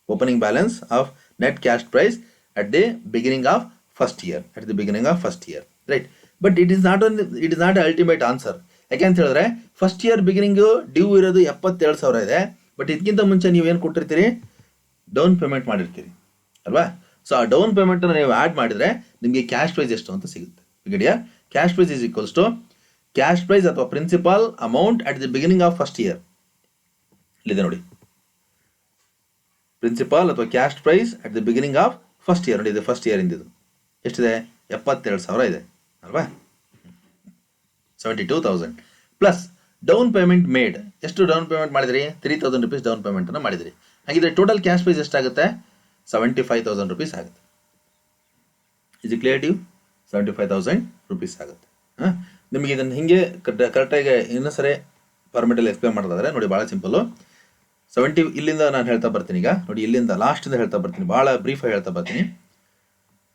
Opening balance of net cash price at the beginning of first year right. But it is not ultimate answer. ಯಾಕೆ ಅಂತ ಹೇಳಿದ್ರೆ ಫಸ್ಟ್ ಇಯರ್ ಬಿಗಿನಿಂಗು ಡ್ಯೂ ಇರೋದು 72,000 ಇದೆ. ಬಟ್ ಇದಕ್ಕಿಂತ ಮುಂಚೆ ನೀವೇನು ಕೊಟ್ಟಿರ್ತೀರಿ, ಡೌನ್ ಪೇಮೆಂಟ್ ಮಾಡಿರ್ತೀರಿ ಅಲ್ವಾ. ಸೊ ಆ ಡೌನ್ ಪೇಮೆಂಟನ್ನು ನೀವು ಆ್ಯಡ್ ಮಾಡಿದರೆ ನಿಮಗೆ ಕ್ಯಾಶ್ ಪ್ರೈಸ್ ಎಷ್ಟು ಅಂತ ಸಿಗುತ್ತೆ. ಬಿಗಿಡಿಯಾ cash price is equals to cash price ಅಥವಾ principal amount at the beginning of first year. ಇಲ್ಲಿದೆ ನೋಡಿ, ಪ್ರಿನ್ಸಿಪಾಲ್ ಅಥವಾ cash price at the beginning of first year. ನೋಡಿ, ಇದು ಫಸ್ಟ್ ಇಯರ್ ಇಂದಿದ್ದು ಎಷ್ಟಿದೆ 72,000 ಇದೆ ಅಲ್ವಾ. 72,000 ಪ್ಲಸ್ ಡೌನ್ ಪೇಮೆಂಟ್ ಮೇಡ್. ಎಷ್ಟು ಡೌನ್ ಪೇಮೆಂಟ್ ಮಾಡಿದ್ರಿ, 3,000 ರೂಪೀಸ್ ಡೌನ್ ಪೇಮೆಂಟನ್ನು ಮಾಡಿದ್ರಿ. ಹಾಗಿದ್ರೆ ಟೋಟಲ್ ಕ್ಯಾಶ್ ಪ್ರೈಸ್ ಎಷ್ಟಾಗುತ್ತೆ, 75,000 ರೂಪೀಸ್ ಆಗುತ್ತೆ. ಇಸ್ ಕ್ಲಿಯರ್ ಡ್ಯೂ 75,000 ರೂಪೀಸ್ ಆಗುತ್ತೆ. ನಿಮಗೆ ಇದನ್ನು ಹಿಂಗೆ ಕರೆಕ್ಟಾಗಿ ಇನ್ನೂ ಸರಿ ಫಾರ್ಮೆಟಲ್ಲಿ ಎಕ್ಸ್ಪ್ಲೇನ್ ಮಾಡೋದಾದ್ರೆ ನೋಡಿ, ಭಾಳ ಸಿಂಪಲ್ಲು. 70 ಇಲ್ಲಿಂದ ನಾನು ಹೇಳ್ತಾ ಬರ್ತೀನಿ. ಈಗ ನೋಡಿ, ಇಲ್ಲಿಂದ ಲಾಸ್ಟಿಂದ ಹೇಳ್ತಾ ಬರ್ತೀನಿ, ಭಾಳ ಬ್ರೀಫಾಗಿ ಹೇಳ್ತಾ ಬರ್ತೀನಿ.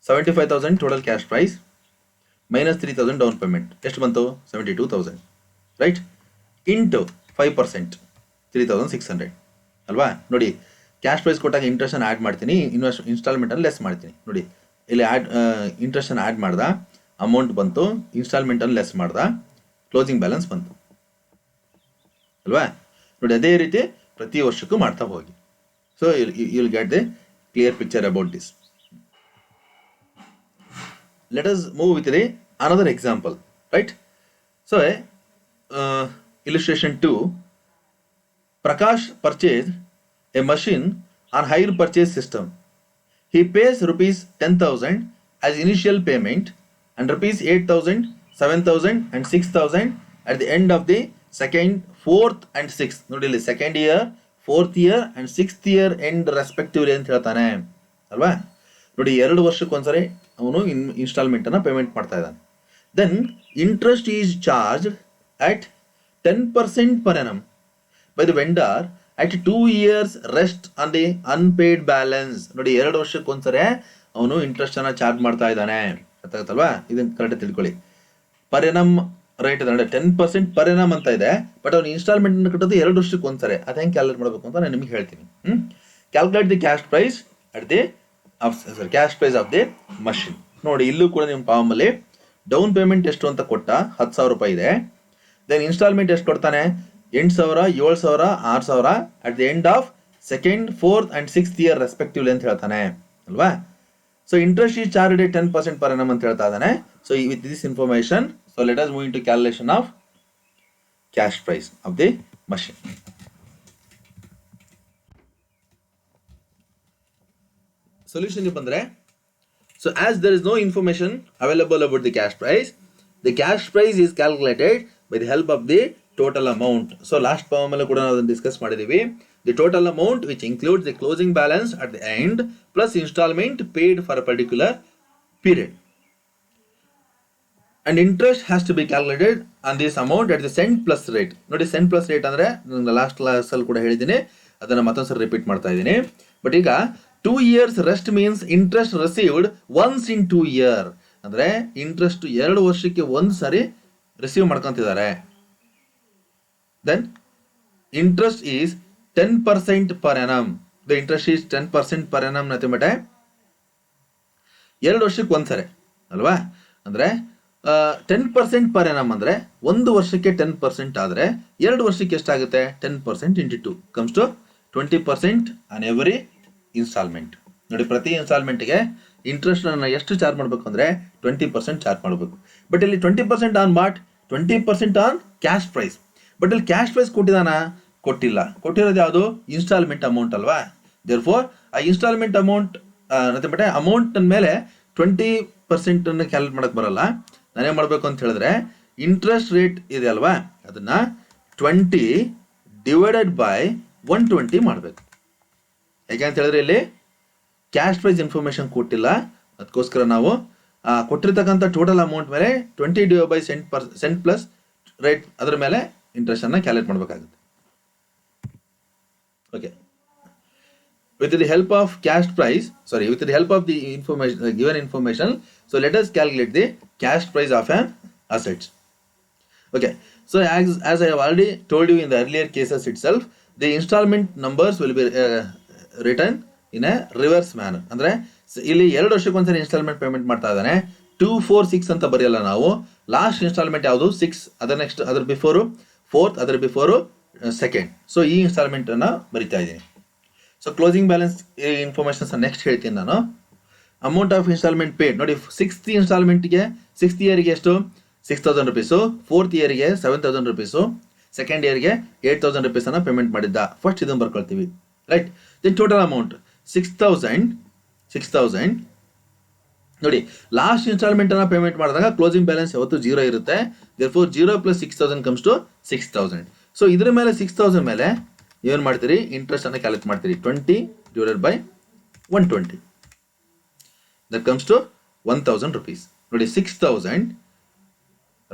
75,000 total cash price minus 3,000 down payment ಎಷ್ಟು ಬಂತು, 72,000 ರೈಟ್. ಇಂಟು 5% 3,600 ಅಲ್ವಾ. ನೋಡಿ, ಕ್ಯಾಶ್ ಪ್ರೈಸ್ ಕೊಟ್ಟಾಗ ಇಂಟ್ರೆಸ್ಟನ್ನು ಆ್ಯಡ್ ಮಾಡ್ತೀನಿ, ಇನ್ಸ್ಟಾಲ್ಮೆಂಟನ್ನು ಲೆಸ್ ಮಾಡ್ತೀನಿ. ನೋಡಿ, ಇಲ್ಲಿ ಇಂಟ್ರೆಸ್ಟನ್ನು ಆ್ಯಡ್ ಮಾಡ್ದ, ಅಮೌಂಟ್ ಬಂತು, ಇನ್ಸ್ಟಾಲ್ಮೆಂಟನ್ನು ಲೆಸ್ ಮಾಡ್ದ, ಕ್ಲೋಸಿಂಗ್ ಬ್ಯಾಲೆನ್ಸ್ ಬಂತು ಅಲ್ವಾ. ನೋಡಿ, ಅದೇ ರೀತಿ ಪ್ರತಿ ವರ್ಷಕ್ಕೂ ಮಾಡ್ತಾ ಹೋಗಿ. So you will get the clear picture about this. Let us move with the another example right. So illustration 2, Prakash purchased a machine on hire purchase system. He pays rupees 10,000 as initial payment and rupees 8,000, 7,000 and 6,000 at the end of the second, fourth and sixth. ನೋಡಿ, ಇಲ್ಲಿ second year, fourth year and sixth year end respectively ಅಂತ ಹೇಳ್ತಾನೆ ಅಲ್ವಾ. ನೋಡಿ, 2 ವರ್ಷಕ್ಕೊಂದ್ಸರಿ ಅವನು ಇನ್ಸ್ಟಾಲ್ಮೆಂಟನ್ನು payment ಮಾಡ್ತಾ ಇದ್ದಾನೆ. Then interest is charged at 10% per annum by the vendor at 2 years rest on the unpaid balance. ನೋಡಿ, 2 ವರ್ಷಕ್ಕೊಂದ್ಸರಿ ಅವನು ಇಂಟ್ರೆಸ್ಟ್ ಅನ್ನ ಚಾರ್ಜ್ ಮಾಡ್ತಾ ಇದ್ದಾನೆ. ಗೊತ್ತಾಗುತ್ತಲ್ವಾ, ಇದನ್ನ ಕರೆಕ್ಟ್ ತಿಳ್ಕೊಳ್ಳಿ. ಪರ್ ಎನಮ್ ರೇಟ್ ಇದೆ ನೋಡಿ, 10% ಪರ್ ಎನಮ್ ಅಂತ ಇದೆ. ಬಟ್ ಅವ್ನು ಇನ್ಸ್ಟಾಲ್ಮೆಂಟ್ ಕಟ್ಟೋದು 2 ವರ್ಷಕ್ಕೊಂದ್ಸರಿ. ಅದು ಹೆಂಗೆ ಕ್ಯಾಲ್ಕುಲೇಟ್ ಮಾಡಬೇಕು ಅಂತ ನಾನು ನಿಮಗೆ ಹೇಳ್ತೀನಿ. Calculate the cash price at the cash price of the machine. ನೋಡಿ, ಇಲ್ಲೂ ಕೂಡ ನಿಮ್ಮ ಫಾರ್ಮಲ್ಲಿ ಡೌನ್ ಪೇಮೆಂಟ್ ಎಷ್ಟು ಅಂತ ಕೊಟ್ಟ 10,000 ರೂಪಾಯಿ ಇದೆ. ದೆನ್ ಇನ್ಸ್ಟಾಲ್ಮೆಂಟ್ ಎಷ್ಟು ಕೊಡ್ತಾನೆ, 8,000, 7,000, 6,000 at the end of second, fourth and sixth year respectively ಅಂತ ಹೇಳ್ತಾನೆ ಅಲ್ವಾ. So interest is charged 10% per annum ಅಂತ ಹೇಳ್ತಾ ಇದ್ದಾನೆ. So with this information, so let us move into calculation of cash price of the machine. Solution ಬಂದ್ರೆ, so as there is no information available about the cash price is calculated by the help of the total amount. So last poem allu kuda ನಾವು discuss ಮಾಡಿದೀವಿ. The total amount which includes the closing balance at the end plus installment paid for a particular period. And interest has to be calculated on this amount at the cent plus rate. ನೋಡಿ, cent plus rate ಅಂದ್ರೆ ನಾನು last class ಅಲ್ಲಿ ಕೂಡ ಹೇಳಿದ್ದೀನಿ, ಅದನ್ನ ಮತ್ತೊಂದ್ಸರಿ repeat ಮಾಡ್ತಾ ಇದ್ದೀನಿ. But ಈಗ 2 years rest means interest received once in 2 year. ಅಂದ್ರೆ ಇಂಟ್ರೆಸ್ಟ್ 2 ವರ್ಷಕ್ಕೆ ಒಂದು ಸಾರಿ ರಿಸೀವ್ ಮಾಡ್ಕೊಂತಿದ್ದಾರೆ. Then interest is 10% per annum. The interest is 10% per annum nothing but 2 ವರ್ಷಕ್ಕೆ ಒಂದ್ಸರಿ ಅಲ್ವಾ. ಅಂದ್ರೆ 10% ಪರ್ ಎನಮ್ ಅಂದರೆ 1 ವರ್ಷಕ್ಕೆ 10% ಆದರೆ 2 ವರ್ಷಕ್ಕೆ ಎಷ್ಟಾಗುತ್ತೆ? 10% into 2 comes to 20% on every instalment. ನೋಡಿ, ಪ್ರತಿ ಇನ್ಸ್ಟಾಲ್ಮೆಂಟ್ಗೆ ಇಂಟ್ರೆಸ್ಟನ್ನು ಎಷ್ಟು ಚಾರ್ಜ್ ಮಾಡಬೇಕು ಅಂದರೆ 20% ಚಾರ್ಜ್ ಮಾಡಬೇಕು. ಬಟ್ ಇಲ್ಲಿ 20% on what? 20% on cash price. But ಇಲ್ಲಿ ಕ್ಯಾಶ್ ಪ್ರೈಸ್ ಕೊಟ್ಟಿದ್ದಾನ? ಕೊಟ್ಟಿಲ್ಲ. ಕೊಟ್ಟಿರೋದು ಯಾವುದು? ಇನ್ಸ್ಟಾಲ್ಮೆಂಟ್ ಅಮೌಂಟ್ ಅಲ್ವಾ? ದೇರ್ಫೋರ್ ಆ ಇನ್ಸ್ಟಾಲ್ಮೆಂಟ್ ಅಮೌಂಟ್ ಅಮೌಂಟ್ ಮೇಲೆ 20% ಕ್ಯಾಲ್ಕುಲೇಟ್ ಮಾಡಕ್ಕೆ ಬರಲ್ಲ. ನಾನೇನು ಮಾಡಬೇಕು ಅಂತ ಹೇಳಿದ್ರೆ, ಇಂಟ್ರೆಸ್ಟ್ ರೇಟ್ ಇದೆ ಅಲ್ವಾ, ಅದನ್ನ 20 ಡಿವೈಡೆಡ್ ಬೈ 120 ಮಾಡಬೇಕು. ಯಾಕೆ ಅಂತ ಹೇಳಿದ್ರೆ ಇಲ್ಲಿ ಕ್ಯಾಶ್ ಪ್ರೈಸ್ ಇನ್ಫಾರ್ಮೇಶನ್ ಕೊಟ್ಟಿಲ್ಲ. ಅದಕ್ಕೋಸ್ಕರ ನಾವು ಕೊಟ್ಟಿರ್ತಕ್ಕಂಥ ಟೋಟಲ್ ಅಮೌಂಟ್ ಮೇಲೆ 20 divide by cent plus rate, ಅದರ ಮೇಲೆ ಇಂಟ್ರೆಸ್ಟನ್ನು ಕ್ಯಾಲ್ಕುಲೇಟ್ ಮಾಡಬೇಕಾಗುತ್ತೆ. Okay, with the help of the given information, so let us calculate the cash price of an asset. Okay, so as I have already told you in the earlier cases itself, the installment numbers will be written in a reverse manner. ಅಂದ್ರೆ ಇಲ್ಲಿ 2 ವರ್ಷಕ್ಕೆ ಒಂದ್ಸರಿ instalment payment ಮಾಡ್ತಾ ಇದ್ದಾನೆ. 2, 4, 6 ಅಂತ ಬರೆಯಲ್ಲ ನಾವು. Last instalment ಯಾವುದು? 6, ಅದರ ಬಿಫೋರು 4th, ಅದರ ಬಿಫೋರು 2nd. ಸೊ ಈ ಇನ್ಸ್ಟಾಲ್ಮೆಂಟ್ ಅನ್ನ ಬರಿತಾ ಇದ್ದೀನಿ. So closing balance informations next ಹೇಳ್ತೀನಿ ನಾನು. ಅಮೌಂಟ್ ಆಫ್ ಇನ್ಸ್ಟಾಲ್ಮೆಂಟ್ ಪೇಡ್ ನೋಡಿ, 6th ಇನ್ಸ್ಟಾಲ್ಮೆಂಟ್ಗೆ 6th ಇಯರ್ಗೆ ಎಷ್ಟು? 6,000 rupees. 4th ಇಯರ್ಗೆ 7,000 rupees. 2nd ಇಯರ್ಗೆ 8,000 rupees ಅನ್ನ ಪೇಮೆಂಟ್ ಮಾಡಿದ್ದ. ಫಸ್ಟ್ ಇದನ್ನು ಬರ್ಕೊಳ್ತೀವಿ, ರೈಟ್? ದೆನ್ ಟೋಟಲ್ ಅಮೌಂಟ್ 6,000 ನೋಡಿ, ಲಾಸ್ಟ್ ಇನ್ಸ್ಟಾಲ್ಮೆಂಟ್ ಅನ್ನ ಪೇಮೆಂಟ್ ಮಾಡಿದಾಗ ಕ್ಲೋಸಿಂಗ್ ಬ್ಯಾಲೆನ್ಸ್ ಯಾವತ್ತು 0 ಇರುತ್ತೆ. Therefore 0 + 6,000 comes to 6,000. ಸೊ ಇದ್ರ ಮೇಲೆ 6,000 ಮೇಲೆ ಏನು ಮಾಡ್ತೀರಿ? ಇಂಟ್ರೆಸ್ಟ್ ಅನ್ನು ಕ್ಯಾಲ್ಕುಲೇಟ್ ಮಾಡ್ತೀರಿ. 20 divided by 120, that comes to 1,000 rupees. ನೋಡಿ, 6,000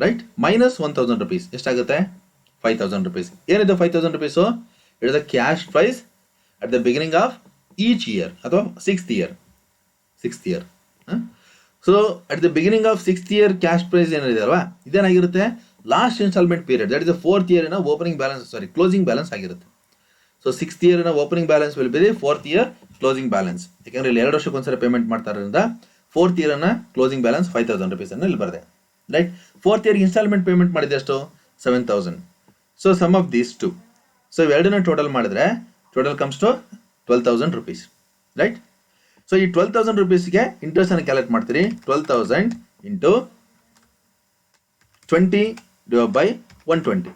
ರೈಟ್ ಮೈನಸ್ 1,000 rupees ಎಷ್ಟಾಗುತ್ತೆ? 5,000 rupees. ಏನಿದೆ 5,000 rupees? It is the cash price at the beginning of each year, ಅಥವಾ 6th year. So at the beginning of 6th year cash price ಏನಿದೆ ಅಲ್ವಾ, ಇದೇನಾಗಿರುತ್ತೆ? Last instalment period, that is the 4th ಇಯರ್ನ opening balance, closing balance ಆಗಿರುತ್ತೆ. So 6th ಇಯರ್ನ opening balance will be the 4th year closing balance. ಯಾಕಂದ್ರೆ ಇಲ್ಲಿ 2 ವರ್ಷಕ್ಕೆ ಒಂದ್ಸರಿ ಪೇಮೆಂಟ್ ಮಾಡ್ತಾ ಇರೋದ್ರಿಂದ 4th ಇಯರ್ನ ಕ್ಲೋಸಿಂಗ್ ಬ್ಯಾಲೆನ್ಸ್ 5,000 rupees ಅನ್ನು ಇಲ್ಲಿ ಬರೆದೆ, ರೈಟ್? 4th ಇಯರ್ಗೆ ಇನ್ಸ್ಟಾಲ್ಮೆಂಟ್ ಪೇಮೆಂಟ್ ಮಾಡಿದೆ ಎಷ್ಟು? 7,000. So sum of these two, so ಇವೆರಡನ್ನ ಟೋಟಲ್ ಮಾಡಿದ್ರೆ total comes to 12,000 rupees, right? So ಈ 12,000 rupeesಗೆ ಇಂಟ್ರೆಸ್ಟ್ ಅನ್ನು ಕ್ಯಾಲ್ಕುಲೇಟ್ ಮಾಡ್ತೀರಿ. 12,000 into 20 divide by 120,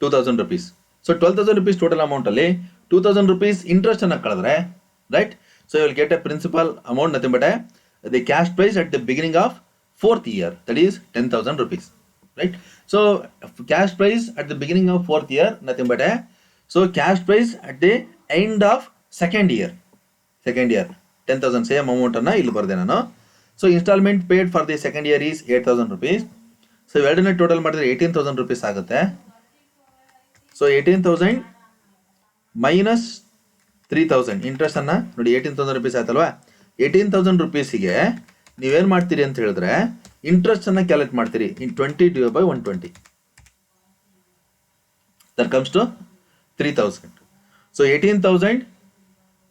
2,000 rupees. So 12,000 rupees total amount ಅಲ್ಲಿ 2,000 rupees ಇಂಟ್ರೆಸ್ಟ್ ಅನ್ನ ಕಳೆದ್ರೆ, right? So you will get a principal amount, nothing but the cash price at the beginning of 4th year, that is 10,000 rupees, right? So cash price at the beginning of 4th year, nothing but cash price at the end of 2nd year 10,000 same amount ಅನ್ನ ಇಲ್ಲಿ ಬರ್ದೆ ನಾನು. So instalment paid for the 2nd year is 8,000 rupees. So ಇವೆರಡನ್ನ total ಮಾಡಿದ್ರೆ 18,000 rupees ಆಗುತ್ತೆ. So 18,000 minus 3,000 interest ಅನ್ನ ನೋಡಿ, 18,000 rupees ಆಯ್ತಲ್ವಾ? 18,000 rupeesಗೆ ನೀವೇನು ಮಾಡ್ತೀರಿ ಅಂತ ಹೇಳಿದ್ರೆ ಇಂಟ್ರೆಸ್ಟ್ ಅನ್ನ ಕ್ಯಾಲ್ಕುಲೇಟ್ ಮಾಡ್ತೀರಿ. 20 divide by 120, that comes to 3,000. So 18,000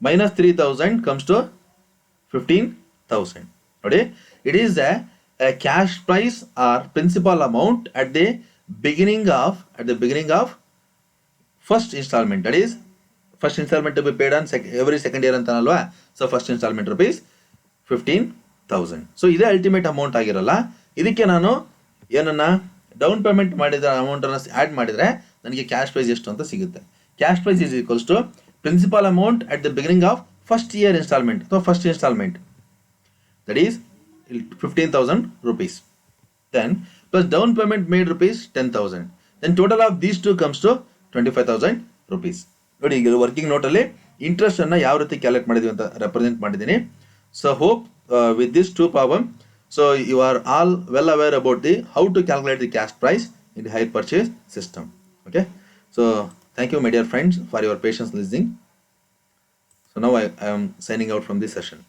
minus 3,000 comes to 15,000. ನೋಡಿ, it is a cash price or principal amount at the beginning of first instalment. That is first instalment to be paid on every 2nd year ಅಂತಾನಲ್ವಾ? So first instalment rupees 15,000. So ಇದೇ ultimate amount ಆಗಿರಲ್ಲ. ಇದಕ್ಕೆ ನಾನು ಏನನ್ನ down payment ಮಾಡಿದ amount ಅನ್ನು add ಮಾಡಿದ್ರೆ ನನಗೆ ಕ್ಯಾಶ್ ಪ್ರೈಸ್ ಎಷ್ಟು ಅಂತ ಸಿಗುತ್ತೆ. Cash price is equals to principal amount at the beginning of first year instalment ಅಥವಾ first instalment, that is 15,000 rupees. Then plus down payment made rupees 10,000. Then total of these two comes to 25,000 rupees. ನೋಡಿ, ಈಗ working ನೋಟಲ್ಲಿ interest ಅನ್ನ ಯಾವ ರೀತಿ calculate ಮಾಡಿದ್ವಿ ಅಂತ represent ಮಾಡಿದ್ದೀನಿ. So hope with this 2 problem, so you are all well aware about the how to calculate the cash price in the hire purchase system. Okay, so thank you my dear friends for your patience listening. So now I am signing out from this session.